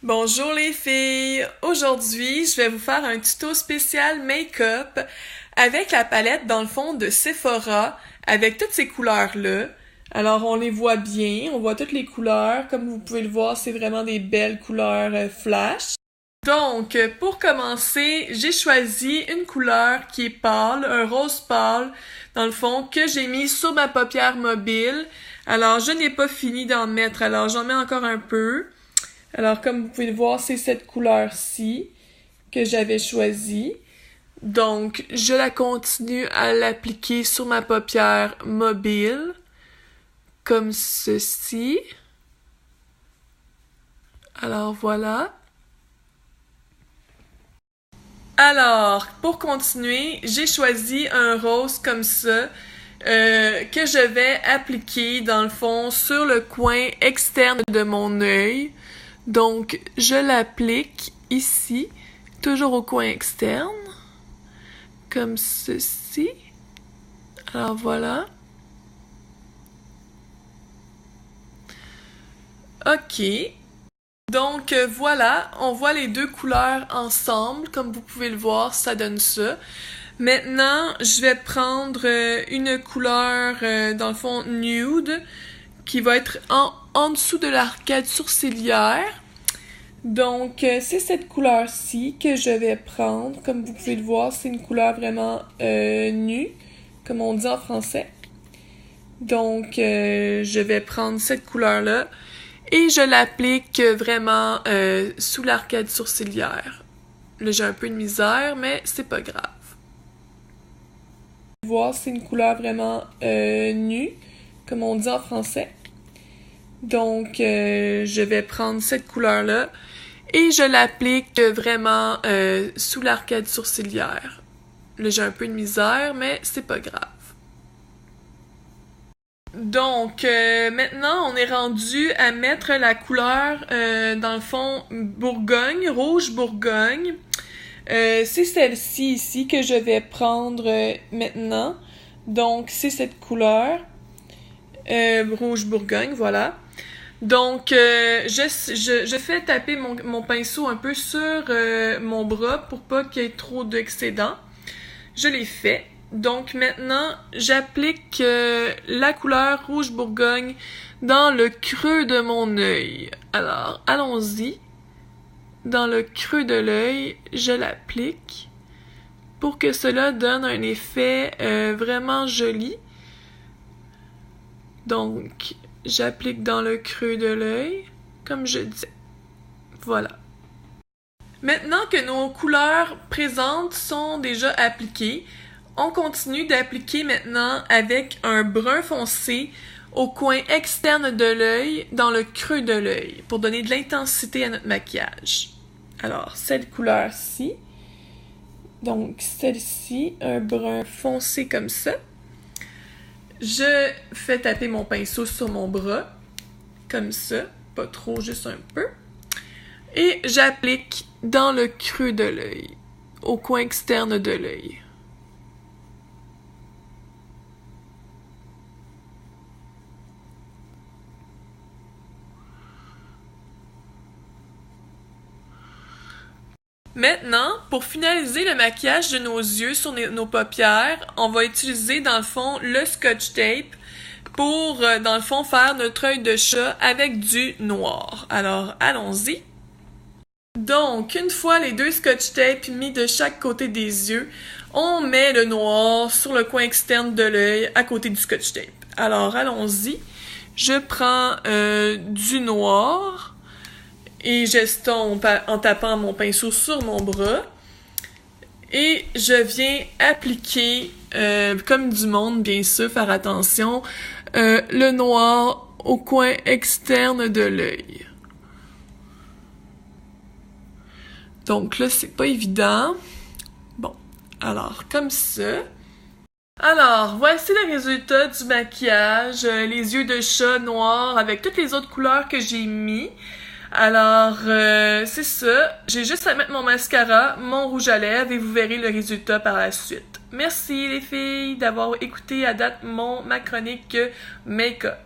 Bonjour les filles! Aujourd'hui, je vais vous faire un tuto spécial make-up avec la palette dans le fond de Sephora avec toutes ces couleurs-là. Alors on les voit bien, on voit toutes les couleurs. Comme vous pouvez le voir, c'est vraiment des belles couleurs flash. Donc, pour commencer, j'ai choisi une couleur qui est pâle, un rose pâle, dans le fond, que j'ai mis sur ma paupière mobile. Alors, je n'ai pas fini d'en mettre, alors j'en mets encore un peu. Alors, comme vous pouvez le voir, c'est cette couleur-ci que j'avais choisie. Donc, je la continue à l'appliquer sur ma paupière mobile, comme ceci. Alors, voilà. Alors, pour continuer, j'ai choisi un rose comme ça, que je vais appliquer, dans le fond, sur le coin externe de mon œil. Donc, je l'applique ici, toujours au coin externe, comme ceci. Alors voilà. OK. Donc voilà, on voit les deux couleurs ensemble. Comme vous pouvez le voir, ça donne ça. Maintenant, je vais prendre une couleur, dans le fond, nude, qui va être en dessous de l'arcade sourcilière. Donc, c'est cette couleur-ci que je vais prendre. Comme vous pouvez le voir, c'est une couleur vraiment nue, comme on dit en français. Donc, je vais prendre cette couleur-là et je l'applique vraiment sous l'arcade sourcilière. Là, j'ai un peu de misère, mais c'est pas grave. Vous voyez, c'est une couleur vraiment nue, comme on dit en français. Donc, je vais prendre cette couleur-là et je l'applique vraiment sous l'arcade sourcilière. Là, j'ai un peu de misère, mais c'est pas grave. Donc, maintenant, on est rendu à mettre la couleur, dans le fond, Bourgogne, rouge Bourgogne. C'est celle-ci ici que je vais prendre maintenant. Donc, c'est cette couleur, rouge Bourgogne, voilà. Donc, je fais taper mon pinceau un peu sur mon bras pour pas qu'il y ait trop d'excédent. Je l'ai fait. Donc maintenant, j'applique la couleur rouge Bourgogne dans le creux de mon œil. Alors, allons-y. Dans le creux de l'œil, je l'applique pour que cela donne un effet vraiment joli. Donc, j'applique dans le creux de l'œil, comme je disais. Voilà. Maintenant que nos couleurs présentes sont déjà appliquées, on continue d'appliquer maintenant avec un brun foncé au coin externe de l'œil, dans le creux de l'œil, pour donner de l'intensité à notre maquillage. Alors, cette couleur-ci. Donc, celle-ci, un brun foncé comme ça. Je fais taper mon pinceau sur mon bras, comme ça, pas trop, juste un peu. Et j'applique dans le creux de l'œil, au coin externe de l'œil. Maintenant, pour finaliser le maquillage de nos yeux sur nos paupières, on va utiliser dans le fond le Scotch Tape pour, dans le fond, faire notre œil de chat avec du noir. Alors, allons-y. Donc, une fois les deux Scotch Tape mis de chaque côté des yeux, on met le noir sur le coin externe de l'œil à côté du Scotch Tape. Alors, allons-y. Je prends du noir et j'estompe en tapant mon pinceau sur mon bras. Et je viens appliquer, comme du monde, bien sûr, faire attention, le noir au coin externe de l'œil. Donc là, c'est pas évident. Bon, alors, comme ça. Alors, voici le résultat du maquillage. Les yeux de chat noirs avec toutes les autres couleurs que j'ai mis. Alors, c'est ça. J'ai juste à mettre mon mascara, mon rouge à lèvres et vous verrez le résultat par la suite. Merci les filles d'avoir écouté à date ma chronique make-up.